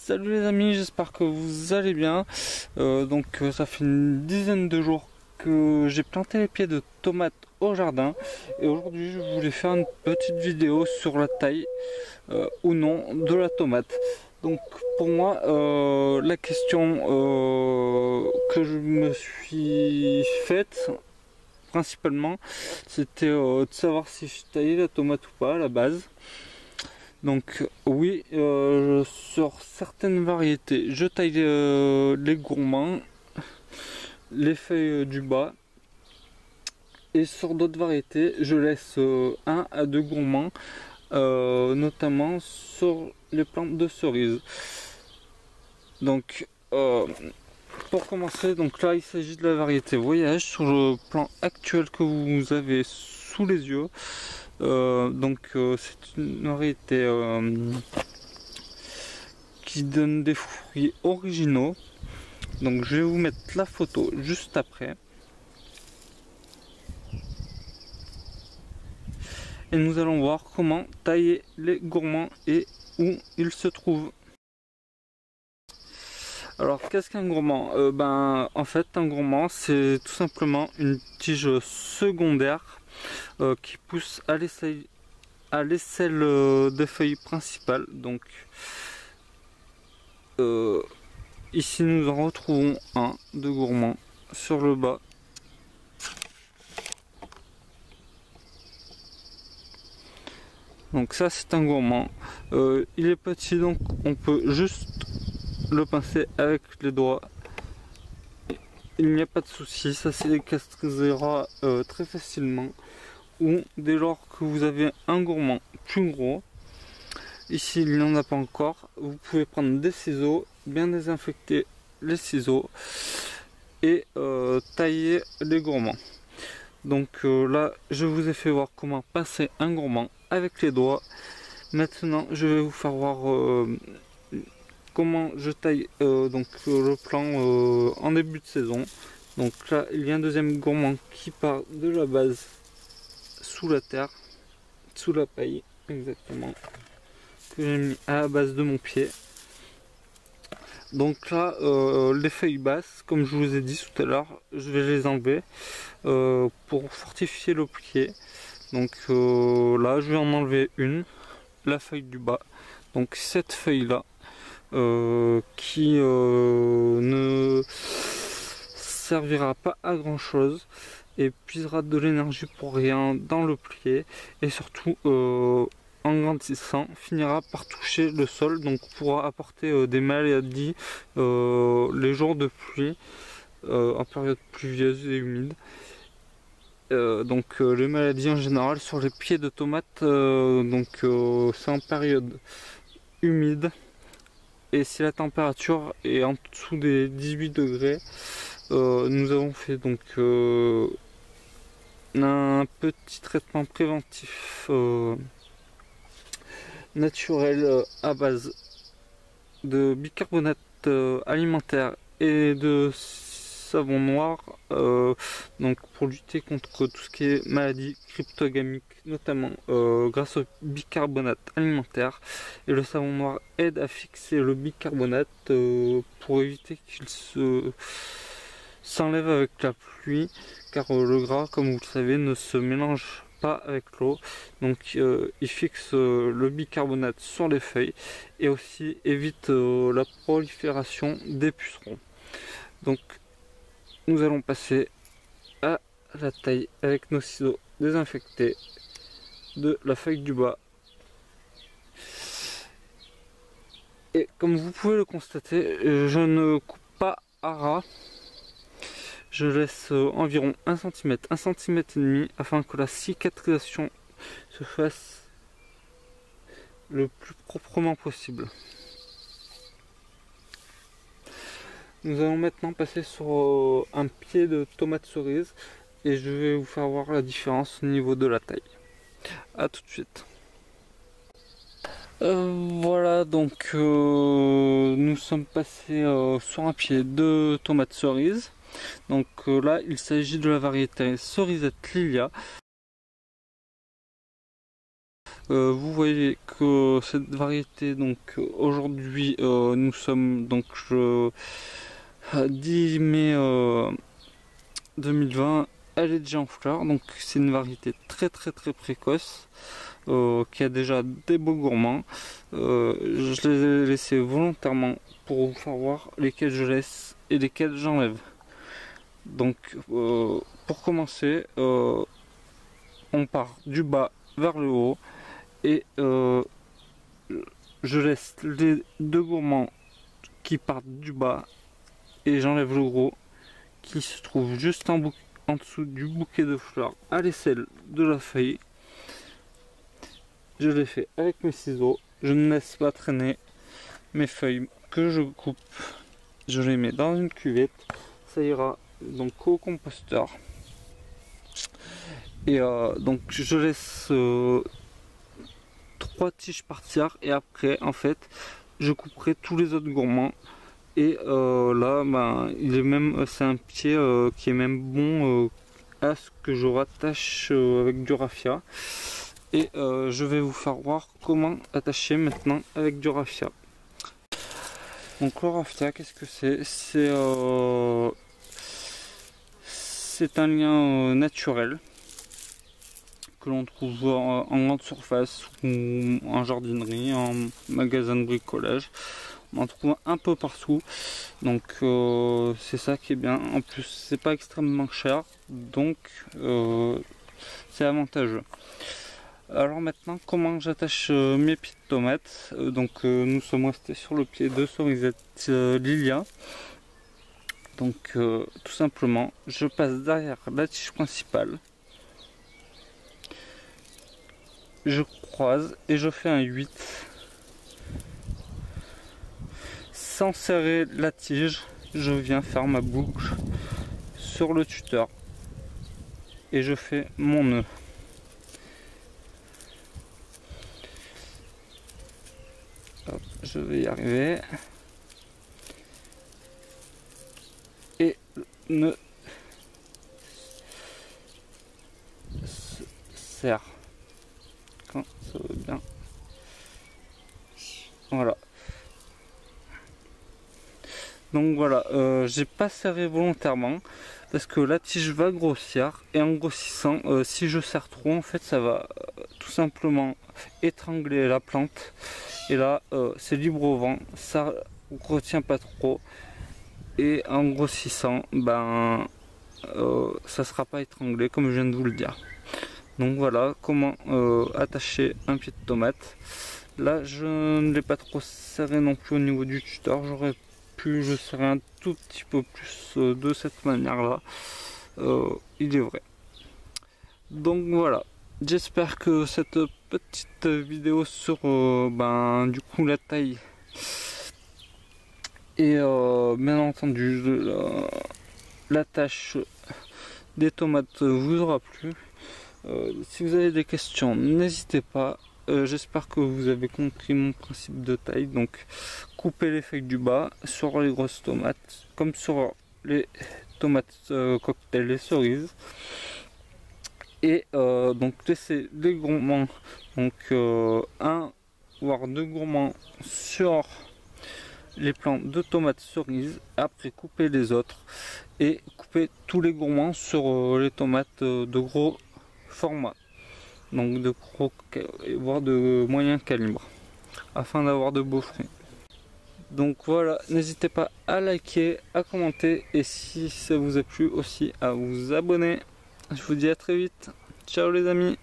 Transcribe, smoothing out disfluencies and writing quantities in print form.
Salut les amis, j'espère que vous allez bien. Ça fait une dizaine de jours que j'ai planté les pieds de tomates au jardin et aujourd'hui je voulais faire une petite vidéo sur la taille ou non de la tomate. Donc pour moi la question que je me suis faite principalement c'était de savoir si je taillais la tomate ou pas à la base. Donc oui, sur certaines variétés, je taille les gourmands, les feuilles du bas, et sur d'autres variétés, je laisse 1 à 2 gourmands, notamment sur les plantes de cerises. Donc pour commencer, donc là il s'agit de la variété voyage sur le plan actuel que vous avez sous les yeux. C'est une variété qui donne des fruits originaux. Donc je vais vous mettre la photo juste après. Et nous allons voir comment tailler les gourmands et où ils se trouvent. Alors qu'est-ce qu'un gourmand? En fait un gourmand c'est tout simplement une tige secondaire qui pousse à l'aisselle des feuilles principales. Donc ici nous en retrouvons un de gourmand sur le bas. Donc ça c'est un gourmand. Il est petit donc on peut juste le pincer avec les doigts. Il n'y a pas de souci, ça s'écastrisera très facilement. Ou dès lors que vous avez un gourmand plus gros, ici il n'y en a pas encore, vous pouvez prendre des ciseaux, bien désinfecter les ciseaux et tailler les gourmands. Donc là je vous ai fait voir comment pincer un gourmand avec les doigts. Maintenant je vais vous faire voir comment je taille le plan en début de saison. Donc là il y a un deuxième gourmand qui part de la base sous la terre, sous la paille exactement, que j'ai mis à la base de mon pied. Donc là les feuilles basses, comme je vous ai dit tout à l'heure, je vais les enlever pour fortifier le pied. Donc là je vais en enlever une, la feuille du bas. Donc cette feuille là qui ne servira pas à grand chose et puisera de l'énergie pour rien dans le pied, et surtout en grandissant finira par toucher le sol, donc pourra apporter des maladies les jours de pluie en période pluvieuse et humide. Les maladies en général sur les pieds de tomates, c'est en période humide. Et si la température est en dessous des 18 degrés, nous avons fait donc un petit traitement préventif naturel à base de bicarbonate alimentaire et de savon noir, pour lutter contre tout ce qui est maladie cryptogamique, notamment grâce au bicarbonate alimentaire. Et le savon noir aide à fixer le bicarbonate pour éviter qu'il s'enlève avec la pluie, car le gras, comme vous le savez, ne se mélange pas avec l'eau. Donc il fixe le bicarbonate sur les feuilles et aussi évite la prolifération des pucerons. Donc nous allons passer à la taille avec nos ciseaux désinfectés de la feuille du bas. Et comme vous pouvez le constater, je ne coupe pas à ras. Je laisse environ 1 cm, 1 cm et demi afin que la cicatrisation se fasse le plus proprement possible. Nous allons maintenant passer sur un pied de tomate cerise et je vais vous faire voir la différence au niveau de la taille. A tout de suite. Voilà, donc nous sommes passés sur un pied de tomate cerise. Donc là il s'agit de la variété cerisette Lilia. Vous voyez que cette variété, donc aujourd'hui nous sommes donc 10 mai 2020, elle est déjà en fleurs, donc c'est une variété très précoce qui a déjà des beaux gourmands. Je les ai laissés volontairement pour vous faire voir lesquels je laisse et lesquels j'enlève. Donc pour commencer, on part du bas vers le haut et je laisse les deux gourmands qui partent du bas et j'enlève le gros qui se trouve juste en dessous du bouquet de fleurs à l'aisselle de la feuille. Je l'ai fait avec mes ciseaux, je ne laisse pas traîner mes feuilles que je coupe, je les mets dans une cuvette, ça ira donc au composteur. Et donc je laisse 3 tiges partir et après en fait je couperai tous les autres gourmands. Et là, il est même, c'est un pied qui est même bon à ce que je rattache avec du raffia. Et je vais vous faire voir comment attacher maintenant avec du raffia. Donc le raffia, qu'est-ce que c'est? C'est un lien naturel que l'on trouve en grande surface ou en jardinerie, en magasin de bricolage. On en trouve un peu partout, donc c'est ça qui est bien. En plus c'est pas extrêmement cher, donc c'est avantageux. Alors maintenant, comment j'attache mes pieds de tomates? Donc nous sommes restés sur le pied de cerisette Lilia. Donc tout simplement je passe derrière la tige principale, je croise et je fais un 8 sans serrer la tige. Je viens faire ma boucle sur le tuteur et je fais mon nœud. Hop, je vais y arriver. Et le nœud se serre quand ça va bien. Voilà. Donc voilà, j'ai pas serré volontairement parce que la tige va grossir et en grossissant, si je serre trop, en fait ça va tout simplement étrangler la plante. Et là, c'est libre au vent, ça retient pas trop. Et en grossissant, ça sera pas étranglé comme je viens de vous le dire. Donc voilà comment attacher un pied de tomate. Là, je ne l'ai pas trop serré non plus au niveau du tuteur. J'aurais pu, je serrais un tout petit peu plus de cette manière-là. Il est vrai. Donc voilà. J'espère que cette petite vidéo sur du coup la taille et bien entendu la tâche des tomates vous aura plu. Si vous avez des questions, n'hésitez pas. J'espère que vous avez compris mon principe de taille. Donc couper les feuilles du bas sur les grosses tomates comme sur les tomates cocktail, les cerises. Et donc laisser les gourmands, donc un voire deux gourmands sur les plants de tomates cerises, après couper les autres et couper tous les gourmands sur les tomates de gros format, donc de gros voire de moyen calibre, afin d'avoir de beaux fruits. Donc voilà, n'hésitez pas à liker, à commenter et si ça vous a plu aussi à vous abonner. Je vous dis à très vite. Ciao les amis.